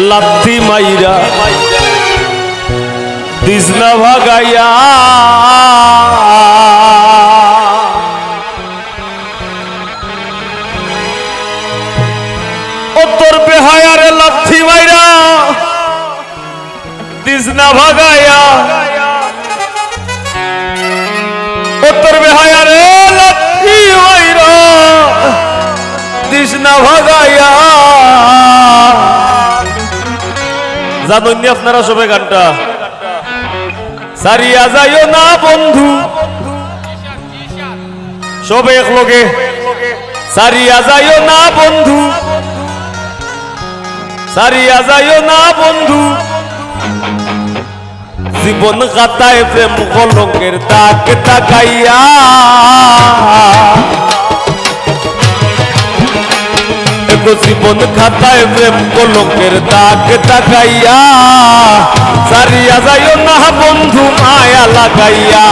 লাত্তি মাইরা দিসনা ভাগাইয়া ও তোর বেহায়ারে লাত্তি মাইরা দিসনা ভাগাইয়া ও তোর বেহায়ারে লাত্তি মাইরা দিসনা ভাগাইয়া জানেন নি আপনারা সবাই গানটা সারিয়া যাইও না বন্ধু সবে এক লগে সারিয়া যাইও না বন্ধু সারিয়া যাইও না বন্ধু জীবন খাতায় প্রেম কলঙ্কের দাগ তাকাইয়া জীবন খাতায় প্রেম কলঙ্কের দাগ তাকাইয়া সারিয়া যাইও না বন্ধু মায়া লাগাইয়া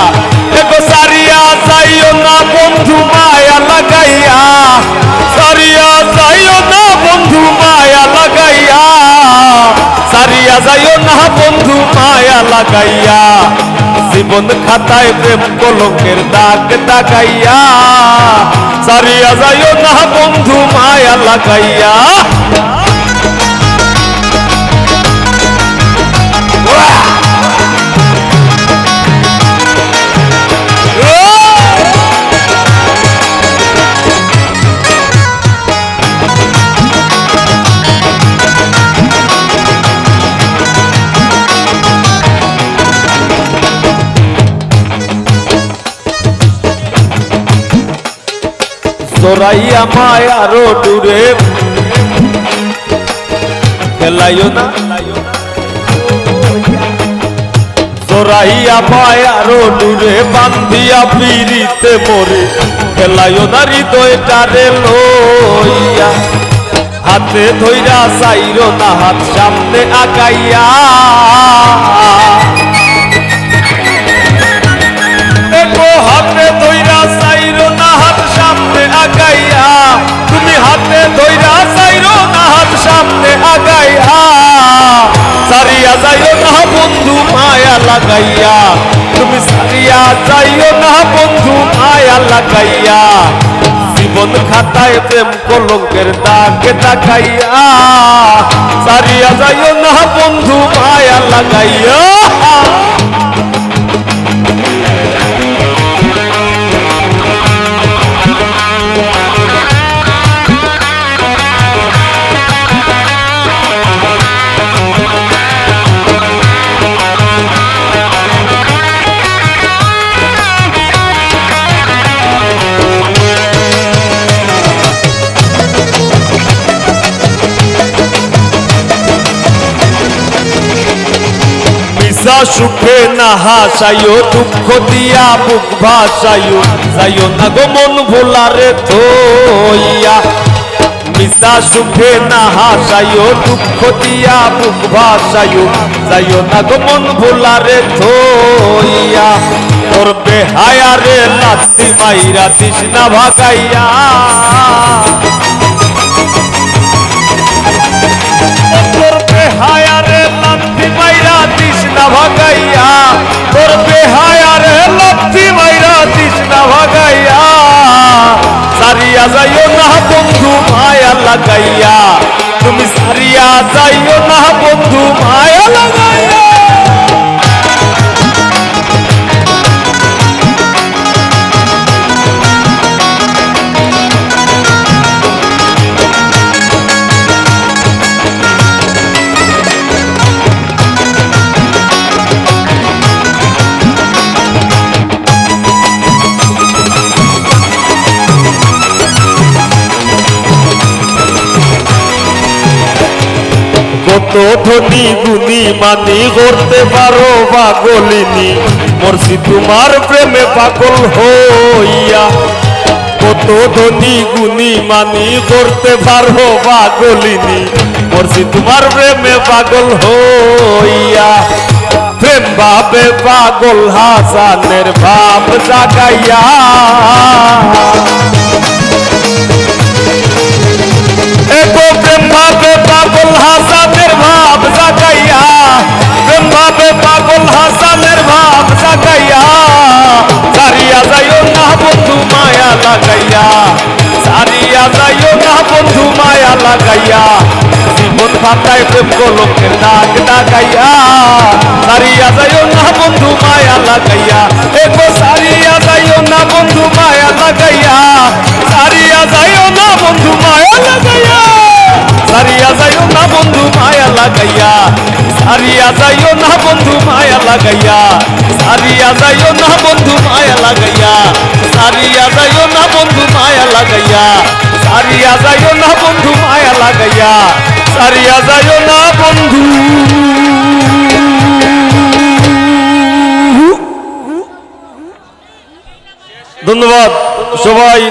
দেখো সারিয়া যাইও না বন্ধু মায়া লাগাইয়া সারিয়া যাইও না বন্ধু মায়া লাগাইয়া সারিয়া যাইও না বন্ধু মায়া লাগাইয়া জীবন খাতায় প্রেম কলঙ্কের দাগ তাকাইয়া সারিয়া যাইও না বন্ধু মায়া লাগাইয়া জোরাইয়া মায়ারো দূরে খেলাইও না জোরাইয়া মায়ারো দূরে বান্ধিয়া পিরিতে মরে খেলাইও না হৃদয়টারে লইয়া হাতে ধইরা চাইরো না হাত সামনে আগাইয়া হাতে ধইরা চাইরো না হাত সামনে আগাইয়া তুমি হাতে ধইরা চাইরো না হাত সামনে আগাইয়া সারিয়া যাইও না বন্ধু মায়া লাগাইয়া তুমি সারিয়া যাইও না বন্ধু মায়া লাগাইয়া জীবন খাতায় প্রেম কলঙ্কের দাগ তাকাইয়া সারিয়া যাইও না বন্ধু মায়া লাগাইয়া সুখে না হাসাইও দুঃখ দিয়া বুক ভাসাইও যাইও না গো মন ভোলারে থইয়া মিশা সুখে না হাসাইও দুঃখ দিয়া বুক ভাসাইও যাইও না গো মন ভোলারে থইয়া তোর বেহায়ারে লাত্তি মাইরা দিসনা ভাগাইয়া তোর বেহায়ারে লাত্তি মাইরা দিসনা ভাগাইয়া তোর বেহায়ারে লাত্তি মাইরা দিসনা ভাগাইয়া সারিয়া যাইও না বন্ধু মায়া লাগাইয়া তুমি সারিয়া যাইও না বন্ধু মায়া লাগাইয়া কত ধনী গুণী মানি করতে পারো পাগলিনী মরছি তোমার প্রেমে পাগল হইয়া কত ধনী গুণী মানি করতে পারো পাগলিনী মরছি তোমার প্রেমে পাগল হইয়া প্রেম ভাবে পাগল হাসানের ভাব জাগাইয়া প্রেম ভাবে পাগল হাসানের ভাব প্রেম কলঙ্কের দাগ দাগাইয়া সারিয়া যাইও না বন্ধু মায়া লাগাইয়া এগো সারিয়া যাইও না বন্ধু মায়া লাগাইয়া সারিয়া যাইও না বন্ধু মায়া লাগাইয়া সারিয়া যাইও না বন্ধু মায়া লাগাইয়া সারিয়া যাইও না বন্ধু মায়া লাগাইয়া সারিয়া যাইও না বন্ধু মায়া লাগাইয়া সারিয়া যাইও না বন্ধু মায়া লাগাইয়া সারিয়া যাইও না বন্ধু মায়া লাগাইয়া সারিয়া যাইও না বন্ধু। ধন্যবাদ সবাই।